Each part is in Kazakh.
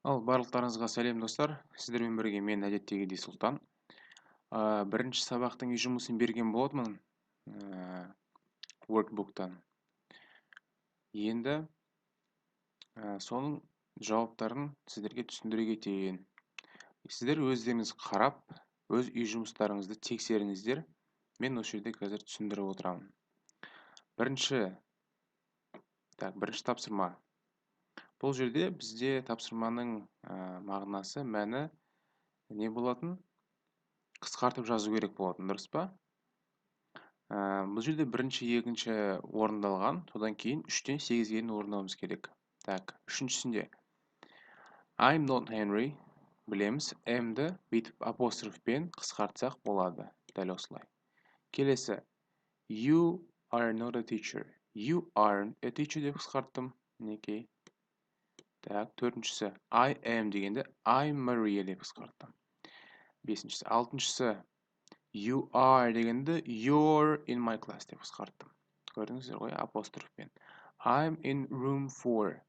Ал барлықтарыңызға сәлем достар. Сіздермен бірге мен әдеттегідей Сұлтан. Бірінші сабақтың үй жұмысын берген болатынмын workbooktан. Енді соның жауаптарын сіздерге түсіндіре кетейін. Сіздер өздеріңіз қарап, өз үй жұмыстарыңызды тексеріңіздер. Мен осы жерде қазір түсіндіріп отырамын. Бірінші тапсырма. Бұл жерде бізде тапсырманың мағынасы, мәні не болатын? Қысқартып жазу керек болатын, дұрыс па? Бұл жерде бірінші, екінші орындалған, содан кейін 3-тен 8-ге дейін орындауымыз керек. Үшіншісінде I'm not Henry, білеміз, M-ді бүйтіп апострофпен қысқартсақ болады, дәл осылай. Келесі, You are not a teacher. You aren't a teacher деп қысқарттым. Мінекей. Төртіншісі, I am дегенде I'm Maria деп қысқарттым. Бесіншісі, алтыншысы, You are дегенде You're in my class деп қысқарттым. Көрдіңіздер ғой, апострофпен. I'm in room 4.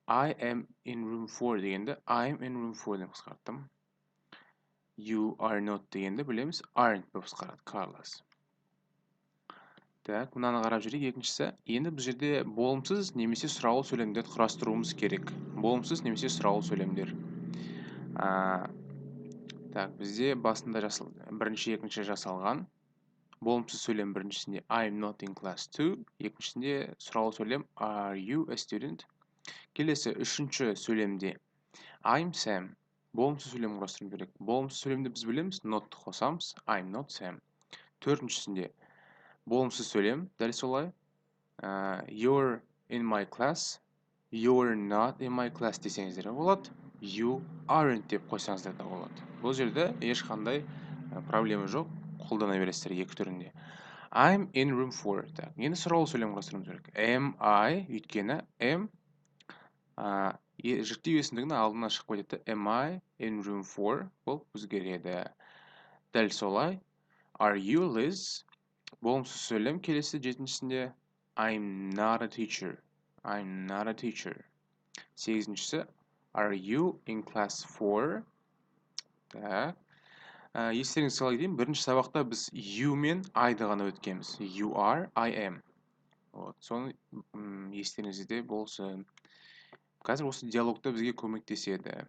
I am in room 4 дегенде I'm in room 4 деп қысқарттым. You are not дегенде білеміз, aren't деп қысқарады, Carlos. Мынаны қарап жүрейік. Екіншісі, енді бұл жерде болымсыз немесе сұраулы сөйлемдерді құрастыруымыз керек. Болымсыз немесе сұраулы сөйлемдер. Бізде басында бірінші, екінші жасалған. Болымсыз сөйлем біріншісінде I'm not in class 2. Екіншісінде сұраулы сөйлем Are you a student? Келесі, үшінші сөйлемде I'm Sam. Болымсыз сөйлем құрастыру керек. Болымсыз сөйлемді біз білеміз, not қосамыз. I'm not Sam. Төртіншісінде болымсыз сөйлем, дәл солай. You're in my class. You're not in my class десеңіздер болады. You aren't деп қойсаңыздар да болады. Бұл жерде ешқандай проблема жоқ. Қолдана бересіздер екі түрінде. I'm in room 4. Енді сұраулы сөйлем құрастыруымыз керек. Am I, өйткені am жіктеу есімдігінің алдына шығып кетеді. Am I in room 4? Бұл өзгереді. Дәл солай. Are you Liz? Болымсыз сөйлем келесі жетіншісінде I'm not a teacher. I'm not a teacher. Сегізіншісі Are you in class 4? Естеріңізге сала кетейін, бірінші сабақта біз you мен I-ды ғана өткенбіз. You are, I am. Соны естеріңізде болсын. Қазір осы диалогта бізге көмектеседі.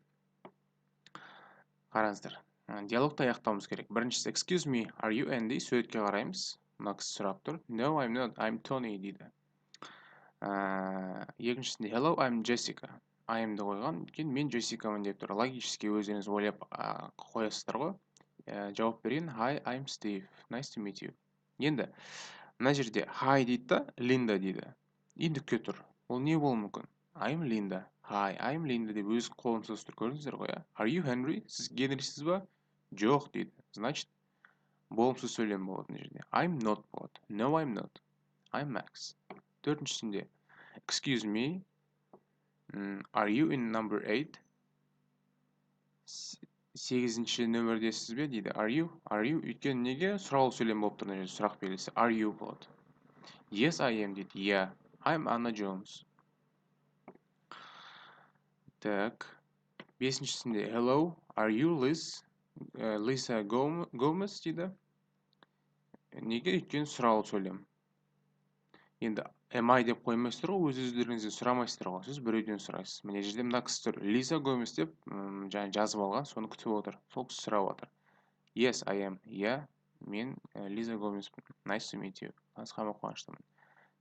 Қараңыздар. Диалогты аяқтауымыз керек. Біріншісі Excuse me, are you Andy? Суретке қараймыз. Мына кісі сұрап тұр. No, I'm not. I'm Tony дейді. Екіншісінде Hello, I'm Jessica. I-ды қойған. Мен Jessica-мын деп тұр. Логически өздеріңіз ойлап қоясыздар ғой. Жауап берейін. Hi, I'm Steve. Nice to meet you. Енді, мына жерде Hi дейді да, Linda дейді. Индікке тұр. Ол не болуы мүмкін? I'm Linda. Hi, I'm Linda деп өз қолын созып тұр. Көрдіңіздер ғой? Are you Henry? Сіз Генрисіз ба? Жоқ дейді. Значит, болымсыз сөйлем болады жерде. I'm not болады. No, I'm not. I'm Max. Төртіншісінде Excuse me, are you in number 8? Сегізінші нөмірдесіз бе дейді. Are you? Өйткені неге? Сұраулы сөйлем болып тұр жерде, сұрақ белгісі. Are you болады. Yes, I am дейді. Yeah, I'm Anna Jones. Бесіншісінде Hello, are you Liz? Lisa Gomez дейді. Неге? Өйткені сұраулы сөйлем. Енді am I деп қоймайсыздар ғой, өз-өздеріңізден сұрамайсыздар ғой. Сіз біреуден сұрайсыз. Міне жерде мына кісі тұр. Lisa Gomez деп жазып алған, соны күтіп отыр. Сол кісі сұрап отыр. Yes, I am. Yeah, мен Lisa Gomez. Nice to meet you. Танысқаныма қуаныштымын.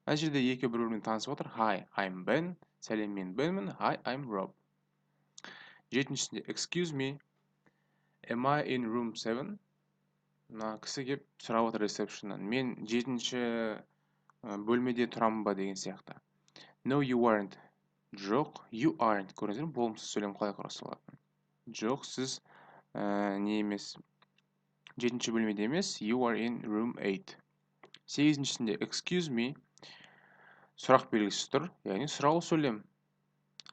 Мына жерде екі бір-бірімен танысып отыр. Hi, I'm Ben. Сәлем, мен Бенмін. Hi, I'm Rob. Жетіншісінде Excuse me, am I in room 7? Мына кісі келіп сұрап отыр ресепшннан. Мен жетінші бөлмеде тұрамын ба деген сияқты. No, you aren't. Жоқ, you aren't. Көріңіздер, болымсыз сөйлем қалай құрастырылады. Жоқ, сіз не емес. Жетінші бөлмеде емес. You are in room 8. Сегізіншісінде excuse me, сұрақ белгісі тұр. Яғни сұраулы сөйлем.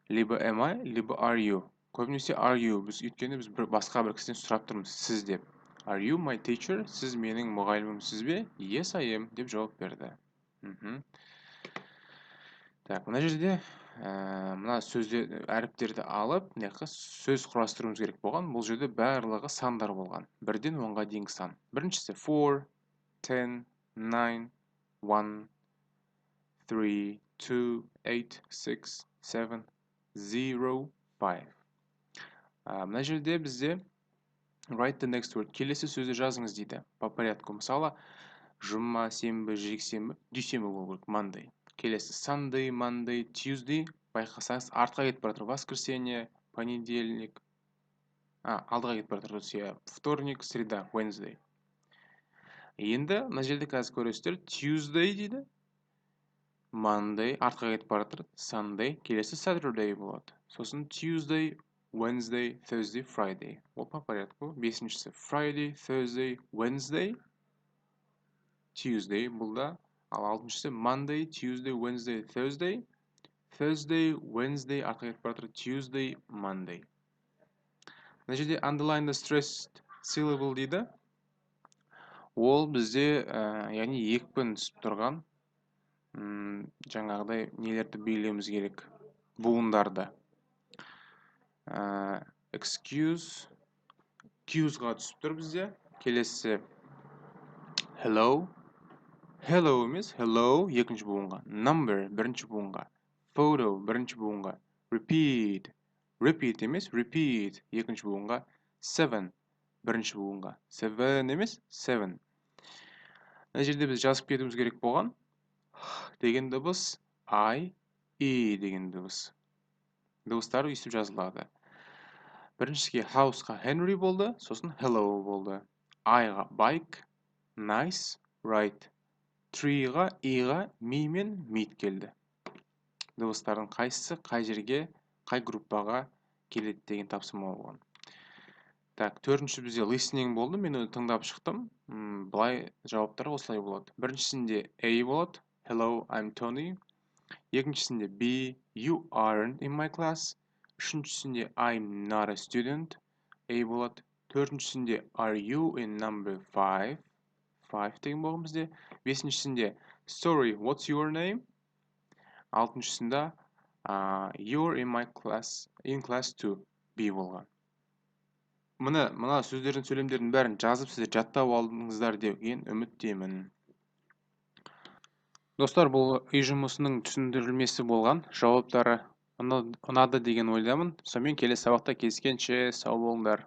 Либо am I, либо are you. Көбінесе are you. Өйткені біз басқа бір кісіден сұрап тұрмыз, сіз деп. Are you my teacher? Сіз менің мұғалімімсіз бе? Yes, I am деп жауап берді. Так, мына жерде мына әріптерді алып, сөз құрастыруымыз керек болған. Бұл жерде барлығы сандар болған. 1-ден 10-ға дейінгі сан. Біріншісі 4, 10, 9, 1, 3, 2, 8, 6, 7, 0, 5. Мына жерде бізде write the next word. Келесі сөзді жазыңыз дейді. По порядку. Мысалы, жұма, сенбі, жексенбі, дүйсенбі болу керек. Monday. Келесі Sunday, Monday, Tuesday. Байқасаңыз, артқа кетіп бара жатыр. Воскресенье, понедельник. Алдыға кетіп бара жатыр. Вторник, среда, Wednesday. Енді мына жерде қазір көресіздер, Tuesday дейді. Monday, артқа кетіп бара жатыр. Sunday, келесі Saturday болады. Сосын Tuesday, Wednesday, Thursday, Friday. Ол по порядку. Бесіншісі Friday, Thursday, Wednesday, Tuesday бұл да. Ал алтыншысы Monday, Tuesday, Wednesday, Thursday. Thursday, Wednesday, артқа кетіп бара жатыр. Tuesday, Monday. Мына жерде underline the stressed syllable дейді. Ол бізде, яғни екпін түсіп тұрған жаңағыдай нелерді белгілеуіміз керек. Буындарды. Excuse, Q'ға түсіп тұр бізде. Келесі hello. Hello емес, hello екінші буынға. Number бірінші буынға. Photo бірінші буынға. Repeat. Repeat емес, repeat екінші буынға. 7 бірінші буынға. 7 емес, 7. Мына жерде біз жазып кетуіміз керек болған. Деген дыбыс, I, E деген дыбыс. Дыбыстары өйстіп жазылады. Біріншісіге houseға Henry болды, сосын hello болды. I-ға bike, nice, right. Tree-ға, E-ға me мен meet келді. Дыбыстардың қайсысы, қай жерге, қай группаға келеді деген тапсырма болған. Так, төртінші бізде listening болды. Мен оны тыңдап шықтым. Бұлай жауаптар осылай болады. Біріншісінде A болады. Hello, I'm Tony. Екіншісінде B, you aren't in my class. Үшіншісінде I'm not a student. A болады. Төртіншісінде are you in number 5? 5 деген болған бізде. Бесіншісінде sorry, what's your name? Алтыншысында you're in my class, in class 2. B болған. Мына сөздердің сөйлемдердің бәрін жазып сіздер жаттап алдыңыздар деген үміттемін. Достар, бұл үй жұмысының түсіндірілмесі болған. Жауаптары ұнады деген ойдамын. Сонымен келесі сабақта кездескенше сау болыңдар.